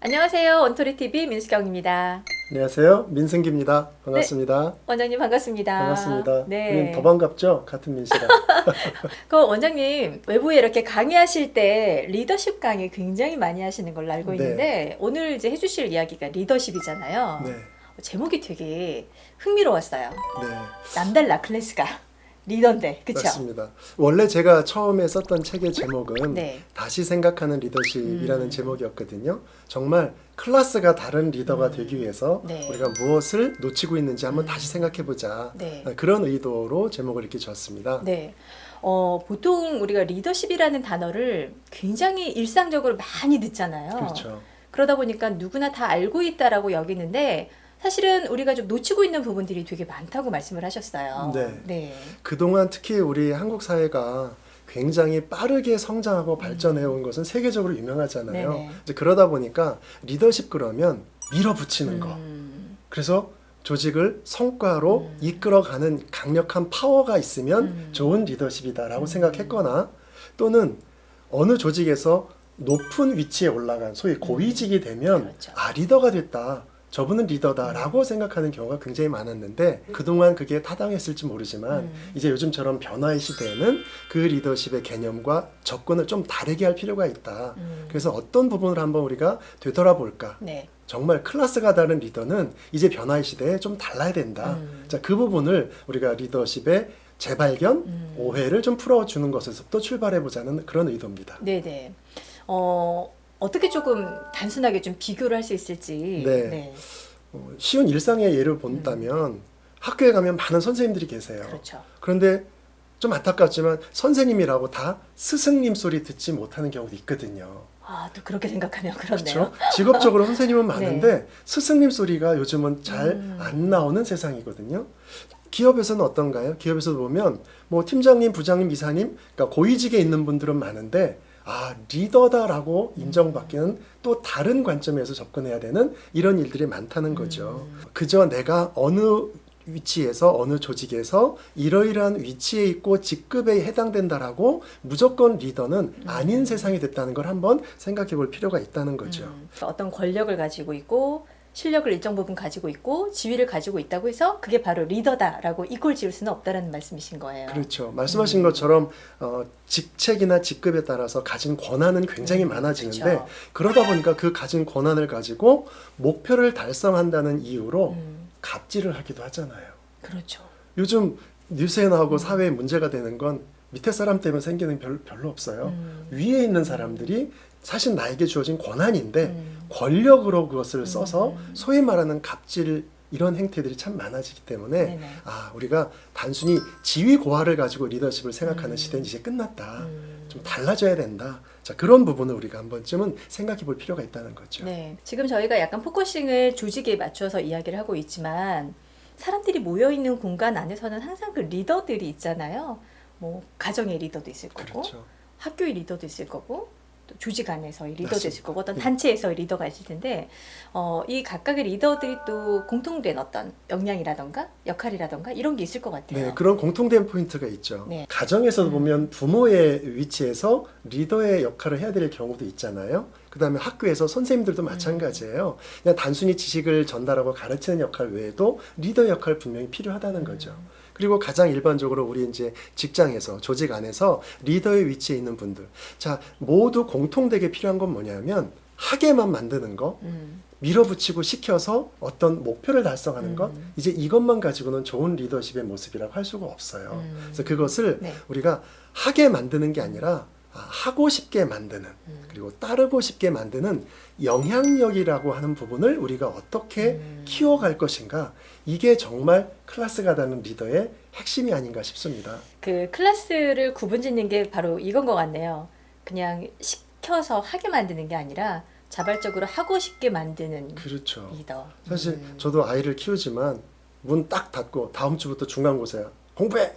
안녕하세요. 원토리TV 민수경입니다. 안녕하세요. 민승기입니다. 반갑습니다. 네, 원장님 반갑습니다. 반갑습니다. 네. 우린 더 반갑죠? 같은 민씨랑. 그 원장님 외부에 이렇게 강의하실 때 리더십 강의 굉장히 많이 하시는 걸로 알고 네. 있는데 오늘 이제 해주실 이야기가 리더십이잖아요. 네. 제목이 되게 흥미로웠어요. 네. 남달라 클래스가 리더인데, 그쵸? 맞습니다. 원래 제가 처음에 썼던 책의 제목은 네. 다시 생각하는 리더십이라는 제목이었거든요. 정말 클래스가 다른 리더가 되기 위해서 네. 우리가 무엇을 놓치고 있는지 한번 다시 생각해보자. 네. 그런 의도로 제목을 이렇게 지었습니다. 네. 보통 우리가 리더십이라는 단어를 굉장히 일상적으로 많이 듣잖아요. 그렇죠. 그러다 보니까 누구나 다 알고 있다라고 여기는데 사실은 우리가 좀 놓치고 있는 부분들이 되게 많다고 말씀을 하셨어요. 네. 네. 그동안 특히 우리 한국 사회가 굉장히 빠르게 성장하고 발전해 온 것은 세계적으로 유명하잖아요. 네네. 이제 그러다 보니까 리더십 그러면 밀어붙이는 거. 그래서 조직을 성과로 이끌어가는 강력한 파워가 있으면 좋은 리더십이다라고 생각했거나 또는 어느 조직에서 높은 위치에 올라간 소위 고위직이 되면 그렇죠. 아 리더가 됐다. 저분은 리더다라고 생각하는 경우가 굉장히 많았는데 그동안 그게 타당했을지 모르지만 이제 요즘처럼 변화의 시대에는 그 리더십의 개념과 접근을 좀 다르게 할 필요가 있다. 그래서 어떤 부분을 한번 우리가 되돌아볼까? 네. 정말 클래스가 다른 리더는 이제 변화의 시대에 좀 달라야 된다. 자, 그 부분을 우리가 리더십의 재발견, 오해를 좀 풀어주는 것에서부터 출발해보자는 그런 의도입니다. 네네. 어떻게 조금 단순하게 좀 비교를 할 수 있을지. 네. 네. 쉬운 일상의 예를 본다면 학교에 가면 많은 선생님들이 계세요. 그렇죠. 그런데 좀 안타깝지만 선생님이라고 다 스승님 소리 듣지 못하는 경우도 있거든요. 아, 또 그렇게 생각하면 그렇네요. 그렇죠? 직업적으로 선생님은 많은데 스승님 소리가 요즘은 잘 안 나오는 세상이거든요. 기업에서는 어떤가요? 기업에서 보면 뭐 팀장님, 부장님, 이사님, 그러니까 고위직에 있는 분들은 많은데 아 리더다라고 인정받기는 또 다른 관점에서 접근해야 되는 이런 일들이 많다는 거죠. 그저 내가 어느 위치에서 어느 조직에서 이러이러한 위치에 있고 직급에 해당된다라고 무조건 리더는 아닌 세상이 됐다는 걸 한번 생각해 볼 필요가 있다는 거죠. 어떤 권력을 가지고 있고 실력을 일정 부분 가지고 있고 지위를 가지고 있다고 해서 그게 바로 리더다라고 이꼴 지을 수는 없다라는 말씀이신 거예요. 그렇죠. 말씀하신 것처럼 직책이나 직급에 따라서 가진 권한은 굉장히 많아지는데 그렇죠. 그러다 보니까 그 가진 권한을 가지고 목표를 달성한다는 이유로 갑질을 하기도 하잖아요. 그렇죠. 요즘 뉴스에 나오고 사회에 문제가 되는 건 밑에 사람 때문에 생기는 별로 없어요. 위에 있는 사람들이 사실 나에게 주어진 권한인데 권력으로 그것을 써서 소위 말하는 갑질 이런 행태들이 참 많아지기 때문에 네네. 아 우리가 단순히 지위 고하를 가지고 리더십을 생각하는 시대는 이제 끝났다. 좀 달라져야 된다. 자 그런 부분을 우리가 한 번쯤은 생각해 볼 필요가 있다는 거죠. 네. 지금 저희가 약간 포커싱을 조직에 맞춰서 이야기를 하고 있지만 사람들이 모여 있는 공간 안에서는 항상 그 리더들이 있잖아요. 뭐 가정의 리더도 있을 거고 그렇죠. 학교의 리더도 있을 거고 또 조직 안에서의 리더도 맞습니다. 있을 거고 어떤 단체에서의 리더가 있을 텐데 이 각각의 리더들이 또 공통된 어떤 역량이라던가 역할이라던가 이런 게 있을 것 같아요. 네, 그런 공통된 포인트가 있죠. 네. 가정에서도 보면 부모의 위치에서 리더의 역할을 해야 될 경우도 있잖아요. 그 다음에 학교에서 선생님들도 마찬가지예요. 그냥 단순히 지식을 전달하고 가르치는 역할 외에도 리더 역할 분명히 필요하다는 거죠. 그리고 가장 일반적으로 우리 이제 직장에서 조직 안에서 리더의 위치에 있는 분들, 자 모두 공통되게 필요한 건 뭐냐면 하게만 만드는 거, 밀어붙이고 시켜서 어떤 목표를 달성하는 것, 이제 이것만 가지고는 좋은 리더십의 모습이라고 할 수가 없어요. 그래서 그것을 네. 우리가 하게 만드는 게 아니라 하고 싶게 만드는 그리고 따르고 싶게 만드는 영향력이라고 하는 부분을 우리가 어떻게 키워갈 것인가 이게 정말 클래스가 다른 리더의 핵심이 아닌가 싶습니다. 그 클래스를 구분짓는 게 바로 이건 것 같네요. 그냥 시켜서 하게 만드는 게 아니라 자발적으로 하고 싶게 만드는 그렇죠. 리더. 사실 저도 아이를 키우지만 문 딱 닫고 다음 주부터 중간고사야 공부해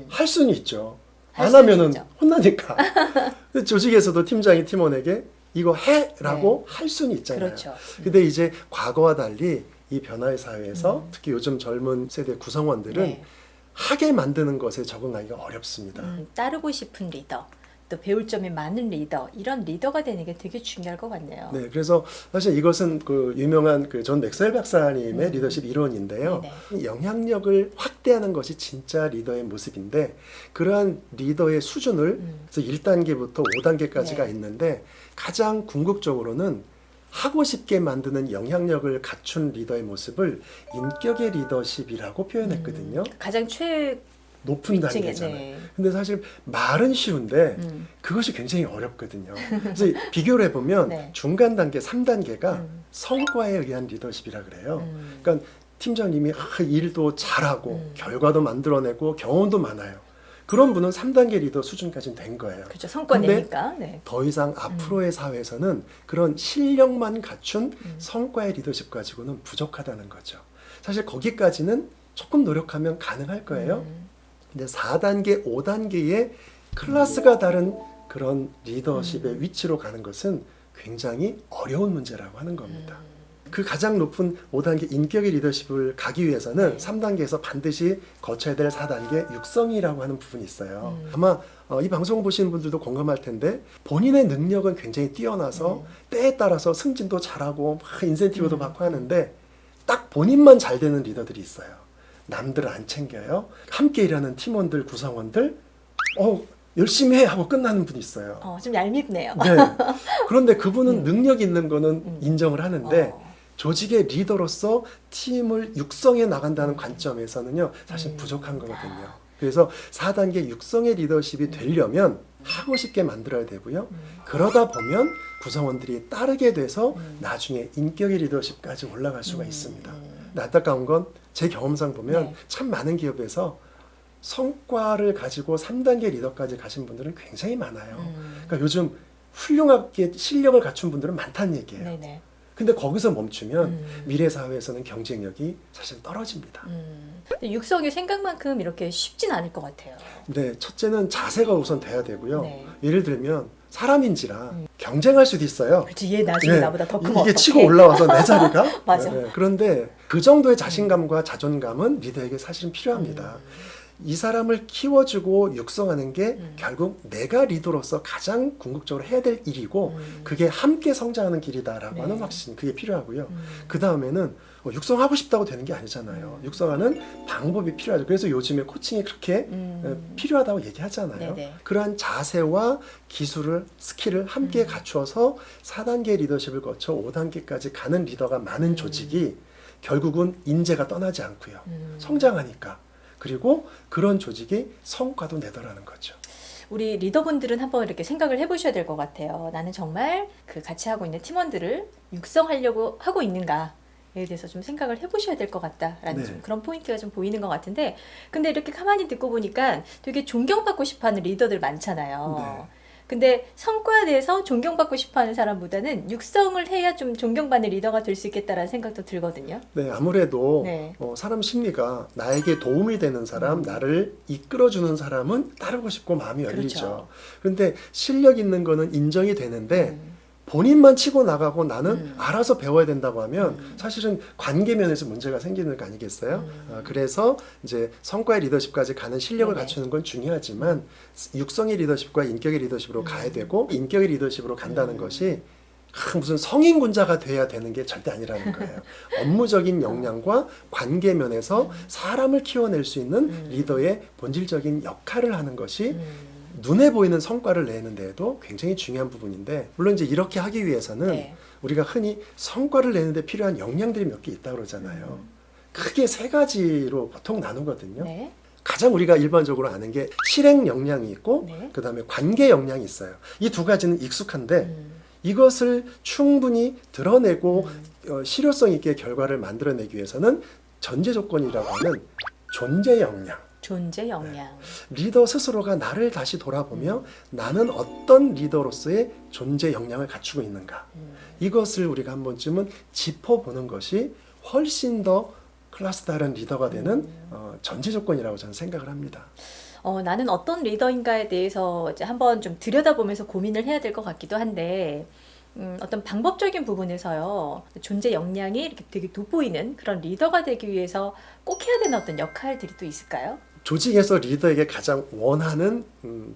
할 수는 있죠. 할 안 수는 하면은 있죠. 혼나니까. 근데 조직에서도 팀장이 팀원에게 이거 해라고 할 수는 있잖아요. 그렇죠. 근데 이제 과거와 달리 이 변화의 사회에서 특히 요즘 젊은 세대 구성원들은 네. 하게 만드는 것에 적응하기가 어렵습니다. 따르고 싶은 리더. 또 배울 점이 많은 리더, 이런 리더가 되는 게 되게 중요할 것 같네요. 네, 그래서 사실 이것은 그 유명한 그 존 맥스웰 박사님의 리더십 이론인데요. 네네. 영향력을 확대하는 것이 진짜 리더의 모습인데 그러한 리더의 수준을 그래서 1단계부터 5단계까지가 네. 있는데 가장 궁극적으로는 하고 싶게 만드는 영향력을 갖춘 리더의 모습을 인격의 리더십이라고 표현했거든요. 가장 높은 위층에, 단계잖아요. 네. 근데 사실 말은 쉬운데 그것이 굉장히 어렵거든요. 그래서 비교를 해보면 네. 중간 단계 3단계가 성과에 의한 리더십이라 그래요. 그러니까 팀장님이 일도 잘하고 결과도 만들어내고 경험도 많아요. 그런 분은 3단계 리더 수준까지는 된 거예요. 그렇죠. 성과 근데 내니까. 네. 더 이상 앞으로의 사회에서는 그런 실력만 갖춘 성과의 리더십 가지고는 부족하다는 거죠. 사실 거기까지는 조금 노력하면 가능할 거예요. 근데 4단계, 5단계의 클래스가 다른 그런 리더십의 위치로 가는 것은 굉장히 어려운 문제라고 하는 겁니다. 그 가장 높은 5단계 인격의 리더십을 가기 위해서는 3단계에서 반드시 거쳐야 될 4단계 육성이라고 하는 부분이 있어요. 아마 이 방송 보시는 분들도 공감할 텐데 본인의 능력은 굉장히 뛰어나서 때에 따라서 승진도 잘하고 막 인센티브도 받고 하는데 딱 본인만 잘 되는 리더들이 있어요. 남들을 안 챙겨요. 함께 일하는 팀원들, 구성원들 열심히 해 하고 끝나는 분이 있어요. 좀 얄밉네요. 네. 그런데 그분은 능력 있는 거는 인정을 하는데 조직의 리더로서 팀을 육성해 나간다는 관점에서는요, 사실 부족한 거거든요. 그래서 4단계 육성의 리더십이 되려면 하고 싶게 만들어야 되고요. 그러다 보면 구성원들이 따르게 돼서 나중에 인격의 리더십까지 올라갈 수가 있습니다. 근데 안타까운 건 제 경험상 보면 네. 참 많은 기업에서 성과를 가지고 3단계 리더까지 가신 분들은 굉장히 많아요. 그러니까 요즘 훌륭하게 실력을 갖춘 분들은 많다는 얘기예요. 네네. 근데 거기서 멈추면 미래 사회에서는 경쟁력이 사실 떨어집니다. 근데 육성이 생각만큼 이렇게 쉽진 않을 것 같아요. 네, 첫째는 자세가 우선 돼야 되고요. 네. 예를 들면 사람인지라 경쟁할 수도 있어요. 그렇지, 얘 나중에 네, 나보다 더 크면 이게 어떡해? 치고 올라와서 내 자리가 맞아. 그런데 그 정도의 자신감과 자존감은 리더에게 사실은 필요합니다. 이 사람을 키워주고 육성하는 게 결국 내가 리더로서 가장 궁극적으로 해야 될 일이고 그게 함께 성장하는 길이다라고 하는 확신, 그게 필요하고요. 그 다음에는 육성하고 싶다고 되는 게 아니잖아요. 육성하는 방법이 필요하죠. 그래서 요즘에 코칭이 그렇게 필요하다고 얘기하잖아요. 네네. 그러한 자세와 기술을, 스킬을 함께 갖추어서 4단계 리더십을 거쳐 5단계까지 가는 리더가 많은 조직이 결국은 인재가 떠나지 않고요. 성장하니까. 그리고 그런 조직이 성과도 내더라는 거죠. 우리 리더분들은 한번 이렇게 생각을 해보셔야 될 것 같아요. 나는 정말 그 같이 하고 있는 팀원들을 육성하려고 하고 있는가에 대해서 좀 생각을 해보셔야 될 것 같다라는 네. 좀 그런 포인트가 좀 보이는 것 같은데, 근데 이렇게 가만히 듣고 보니까 되게 존경받고 싶어하는 리더들 많잖아요. 네. 근데 성과에 대해서 존경받고 싶어하는 사람보다는 육성을 해야 좀 존경받는 리더가 될 수 있겠다라는 생각도 들거든요. 네, 아무래도 네. 사람 심리가 나에게 도움이 되는 사람, 나를 이끌어주는 사람은 따르고 싶고 마음이 열리죠. 그렇죠. 그런데 실력 있는 거는 인정이 되는데 본인만 치고 나가고 나는 알아서 배워야 된다고 하면 사실은 관계 면에서 문제가 생기는 거 아니겠어요? 그래서 이제 성과의 리더십까지 가는 실력을 네네. 갖추는 건 중요하지만 육성의 리더십과 인격의 리더십으로 가야 되고 인격의 리더십으로 간다는 것이 무슨 성인군자가 돼야 되는 게 절대 아니라는 거예요. 업무적인 역량과 관계 면에서 사람을 키워낼 수 있는 리더의 본질적인 역할을 하는 것이 눈에 보이는 성과를 내는 데에도 굉장히 중요한 부분인데, 물론 이제 이렇게 하기 위해서는 네. 우리가 흔히 성과를 내는 데 필요한 역량들이 몇 개 있다고 그러잖아요. 크게 세 가지로 보통 나누거든요. 네. 가장 우리가 일반적으로 아는 게 실행 역량이 있고 네. 그다음에 관계 역량이 있어요. 이 두 가지는 익숙한데 이것을 충분히 드러내고 실효성 있게 결과를 만들어내기 위해서는 전제 조건이라고 하는 존재 역량. 존재 역량. 리더 스스로가 나를 다시 돌아보며 나는 어떤 리더로서의 존재 역량을 갖추고 있는가. 이것을 우리가 한 번쯤은 짚어보는 것이 훨씬 더 클래스 다른 리더가 되는 전제 조건이라고 저는 생각을 합니다. 나는 어떤 리더인가에 대해서 이제 한번 좀 들여다보면서 고민을 해야 될 것 같기도 한데, 어떤 방법적인 부분에서요, 존재 역량이 이렇게 되게 돋보이는 그런 리더가 되기 위해서 꼭 해야 되는 어떤 역할들이 또 있을까요? 조직에서 리더에게 가장 원하는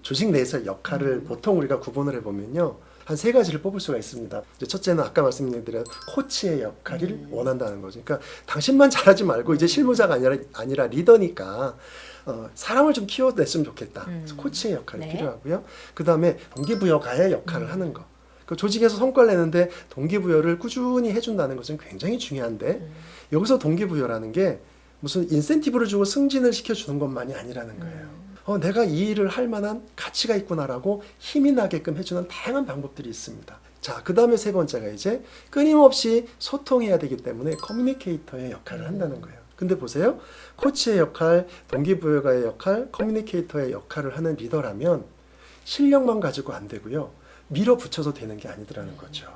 조직 내에서의 역할을 보통 우리가 구분을 해보면요. 한 세 가지를 뽑을 수가 있습니다. 이제 첫째는 아까 말씀드린 코치의 역할을 원한다는 거죠. 그러니까 당신만 잘하지 말고 이제 실무자가 아니라 리더니까 사람을 좀 키워냈으면 좋겠다. 그래서 코치의 역할이 네. 필요하고요. 그 다음에 동기부여가의 역할을 하는 거. 그 조직에서 성과를 내는데 동기부여를 꾸준히 해준다는 것은 굉장히 중요한데 여기서 동기부여라는 게 무슨 인센티브를 주고 승진을 시켜주는 것만이 아니라는 거예요. 내가 이 일을 할 만한 가치가 있구나라고 힘이 나게끔 해주는 다양한 방법들이 있습니다. 자, 그 다음에 세 번째가 이제 끊임없이 소통해야 되기 때문에 커뮤니케이터의 역할을 한다는 거예요. 근데 보세요. 코치의 역할, 동기부여가의 역할, 커뮤니케이터의 역할을 하는 리더라면 실력만 가지고 안 되고요. 밀어붙여서 되는 게 아니더라는 거죠.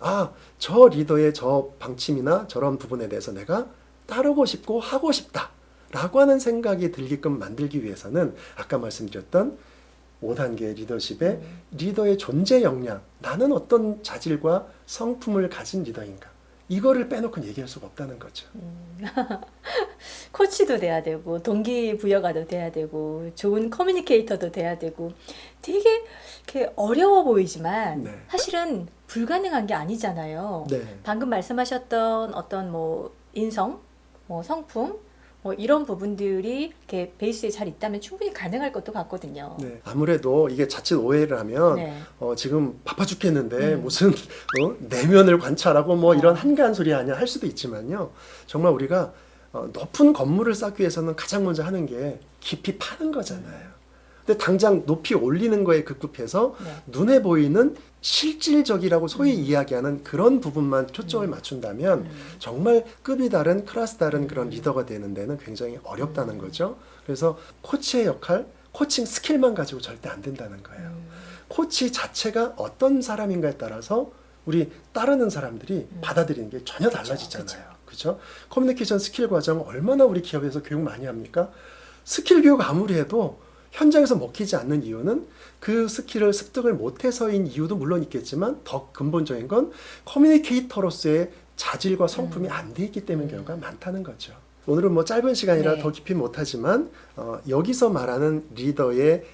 아, 저 리더의 저 방침이나 저런 부분에 대해서 내가 따르고 싶고 하고 싶다 라고 하는 생각이 들게끔 만들기 위해서는 아까 말씀드렸던 5단계 리더십의 리더의 존재 역량, 나는 어떤 자질과 성품을 가진 리더인가, 이거를 빼놓고 얘기할 수가 없다는 거죠. 코치도 돼야 되고 동기부여가도 돼야 되고 좋은 커뮤니케이터도 돼야 되고 되게 이렇게 어려워 보이지만 네. 사실은 불가능한 게 아니잖아요. 네. 방금 말씀하셨던 어떤 뭐 인성, 뭐 성품, 뭐 이런 부분들이 이렇게 베이스에 잘 있다면 충분히 가능할 것도 같거든요. 네. 아무래도 이게 자칫 오해를 하면 네. 지금 바빠 죽겠는데 무슨 내면을 관찰하고 뭐 이런 한가한 소리 아니야 할 수도 있지만요. 정말 우리가 높은 건물을 쌓기 위해서는 가장 먼저 하는 게 깊이 파는 거잖아요. 근데 당장 높이 올리는 거에 급급해서 네. 눈에 보이는 실질적이라고 소위 이야기하는 그런 부분만 초점을 맞춘다면 정말 급이 다른 클래스 다른 그런 리더가 되는 데는 굉장히 어렵다는 거죠. 그래서 코치의 역할, 코칭 스킬만 가지고 절대 안 된다는 거예요. 코치 자체가 어떤 사람인가에 따라서 우리 따르는 사람들이 받아들이는 게 전혀 달라지잖아요. 그렇죠? 커뮤니케이션 스킬 과정 얼마나 우리 기업에서 교육 많이 합니까? 스킬 교육 아무리 해도 현장에서 먹히지 않는 이유는 그 스킬을 습득을 못해서인 이유도 물론 있겠지만 더 근본적인 건 커뮤니케이터로서의 자질과 성품이 안 돼 있기 때문인 경우가 많다는 거죠. 오늘은 뭐 짧은 시간이라 네. 더 깊이 못하지만 여기서 말하는 리더의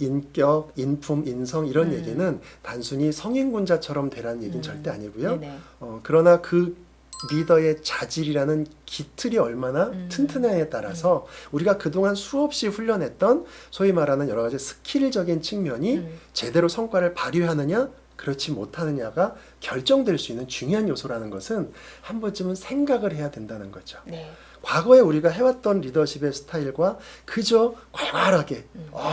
인격, 인품, 인성 이런 얘기는 단순히 성인군자처럼 되라는 얘기는 절대 아니고요. 네네. 그러나 그 리더의 자질이라는 기틀이 얼마나 튼튼하냐에 따라서 우리가 그동안 수없이 훈련했던 소위 말하는 여러 가지 스킬적인 측면이 제대로 성과를 발휘하느냐 그렇지 못하느냐가 결정될 수 있는 중요한 요소라는 것은 한 번쯤은 생각을 해야 된다는 거죠. 네. 과거에 우리가 해왔던 리더십의 스타일과 그저 괄괄하게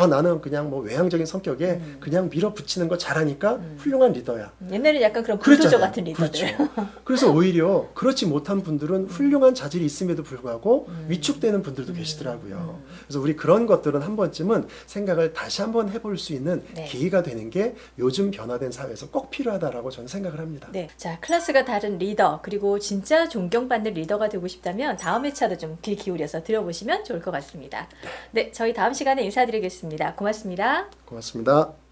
나는 그냥 뭐 외향적인 성격에 그냥 밀어붙이는 거 잘하니까 훌륭한 리더야. 옛날에 약간 그런 불도저 그랬잖아요. 같은 리더들. 그렇죠. 그래서 오히려 그렇지 못한 분들은 훌륭한 자질이 있음에도 불구하고 위축되는 분들도 계시더라고요. 그래서 우리 그런 것들은 한 번쯤은 생각을 다시 한번 해볼 수 있는 네. 계기가 되는 게 요즘 변화된 사회에서 꼭 필요하다라고 저는 생각을 합니다. 네. 자, 클래스가 다른 리더, 그리고 진짜 존경받는 리더가 되고 싶다면 다음 회차도 좀 귀 기울여서 들어보시면 좋을 것 같습니다. 네, 저희 다음 시간에 인사드리겠습니다. 고맙습니다. 고맙습니다.